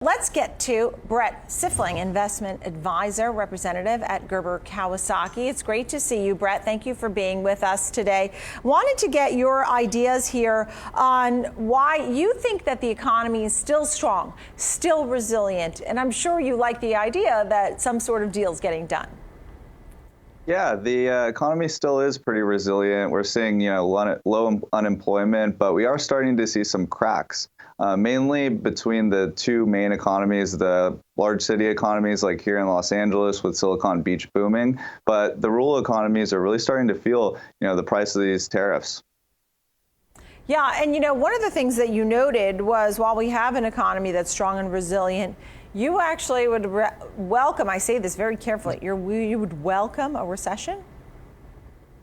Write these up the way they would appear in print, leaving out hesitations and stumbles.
Let's get to Brett Sifling, investment advisor representative at Gerber Kawasaki. It's great to see you, Brett. Thank you for being with us today. Wanted to get your ideas here on why you think that the economy is still strong, still resilient, and I'm sure you like the idea that some sort of deal is getting done. Yeah, the economy still is pretty resilient. We're seeing, low unemployment, but we are starting to see some cracks, mainly between the two main economies, the large city economies like here in Los Angeles with Silicon Beach booming. But the rural economies are really starting to feel, the price of these tariffs. Yeah, and one of the things that you noted was while we have an economy that's strong and resilient, you actually would welcome, I say this very carefully, you would welcome a recession?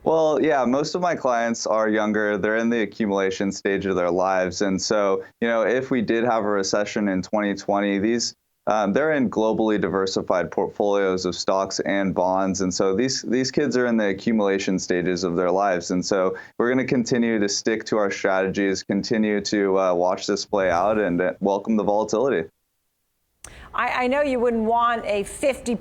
Well, yeah, most of my clients are younger. They're in the accumulation stage of their lives. And so, if we did have a recession in 2020, they're in globally diversified portfolios of stocks and bonds. And so these kids are in the accumulation stages of their lives. And so we're going to continue to stick to our strategies, continue to watch this play out and welcome the volatility. I know you wouldn't want a 50%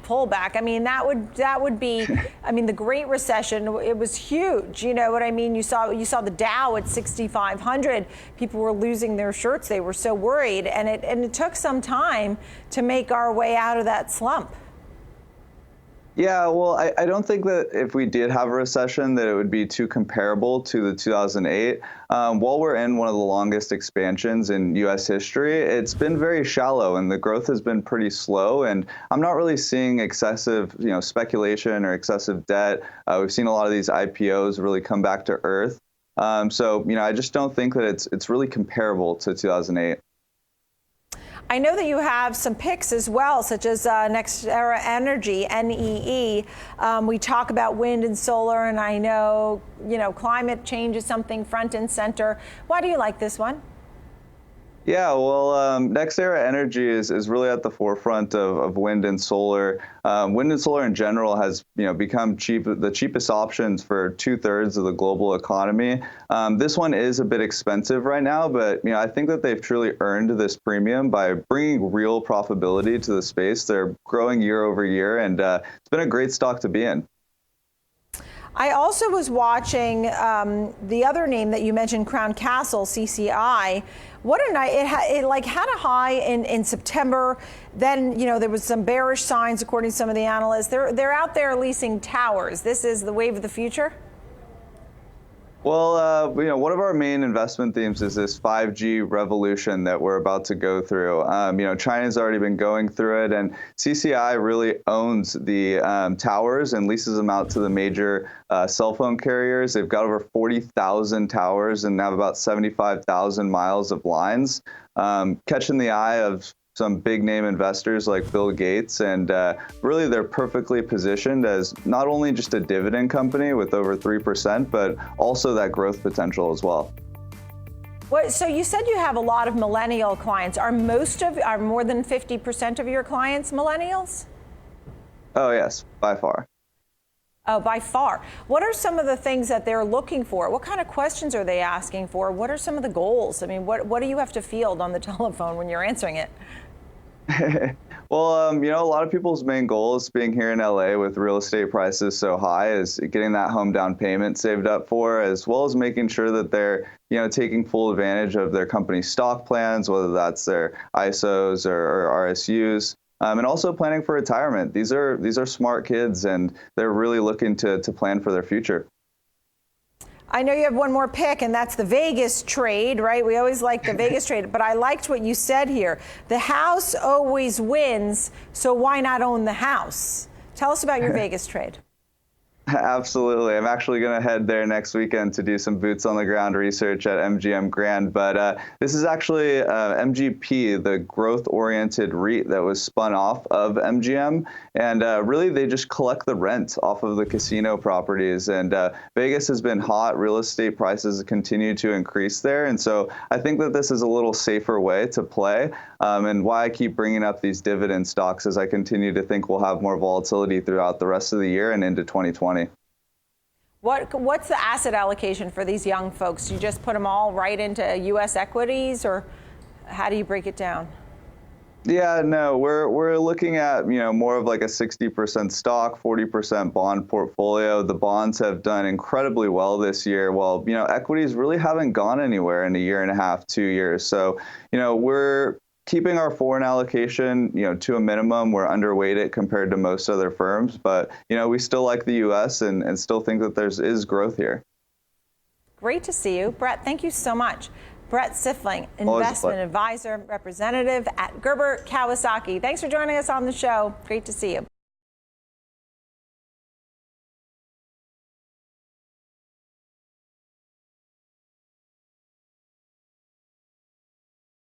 pullback. I mean, that would be, the Great Recession, it was huge. You know what I mean? You saw the Dow at 6,500. People were losing their shirts. They were so worried. And it took some time to make our way out of that slump. Yeah, well, I don't think that if we did have a recession that it would be too comparable to the 2008. While we're in one of the longest expansions in U.S. history, it's been very shallow and the growth has been pretty slow. And I'm not really seeing excessive, speculation or excessive debt. We've seen a lot of these IPOs really come back to earth. So, I just don't think that it's really comparable to 2008. I know that you have some picks as well, such as NextEra Energy, NEE. We talk about wind and solar, and I know, climate change is something front and center. Why do you like this one? Yeah, well, NextEra Energy is really at the forefront of wind and solar. Wind and solar in general has become the cheapest options for 2/3 of the global economy. This one is a bit expensive right now, but I think that they've truly earned this premium by bringing real profitability to the space. They're growing year over year, and it's been a great stock to be in. I also was watching the other name that you mentioned, Crown Castle, CCI. What a night! It had a high in September. Then there was some bearish signs according to some of the analysts. They're out there leasing towers. This is the wave of the future. Well, one of our main investment themes is this 5G revolution that we're about to go through. China's already been going through it, and CCI really owns the towers and leases them out to the major cell phone carriers. They've got over 40,000 towers and have about 75,000 miles of lines, catching the eye of some big name investors like Bill Gates, and really they're perfectly positioned as not only just a dividend company with over 3%, but also that growth potential as well. So you said you have a lot of millennial clients. Are more than 50% of your clients millennials? Oh yes, by far. Oh, by far. What are some of the things that they're looking for? What kind of questions are they asking for? What are some of the goals? What do you have to field on the telephone when you're answering it? Well, a lot of people's main goals being here in LA with real estate prices so high is getting that home down payment saved up for, as well as making sure that they're, taking full advantage of their company stock plans, whether that's their ISOs or RSUs. And also planning for retirement. These are smart kids, and they're really looking to plan for their future. I know you have one more pick, and that's the Vegas trade, right? We always like the Vegas trade, but I liked what you said here. The house always wins, so why not own the house? Tell us about your Vegas trade. Absolutely. I'm actually going to head there next weekend to do some boots on the ground research at MGM Grand. But this is actually MGP, the growth-oriented REIT that was spun off of MGM. And really, they just collect the rent off of the casino properties. And Vegas has been hot. Real estate prices continue to increase there. And so I think that this is a little safer way to play. And why I keep bringing up these dividend stocks is I continue to think we'll have more volatility throughout the rest of the year and into 2020. What's the asset allocation for these young folks? Do you just put them all right into U.S. equities, or how do you break it down? Yeah, no, we're looking at, more of like a 60% stock, 40% bond portfolio. The bonds have done incredibly well this year, while, equities really haven't gone anywhere in a year and a half, 2 years. So, we're keeping our foreign allocation, to a minimum. We're underweight it compared to most other firms, but, we still like the US and still think that is growth here. Great to see you. Brett, thank you so much. Brett Sifling, investment advisor representative at Gerber Kawasaki. Thanks for joining us on the show. Great to see you.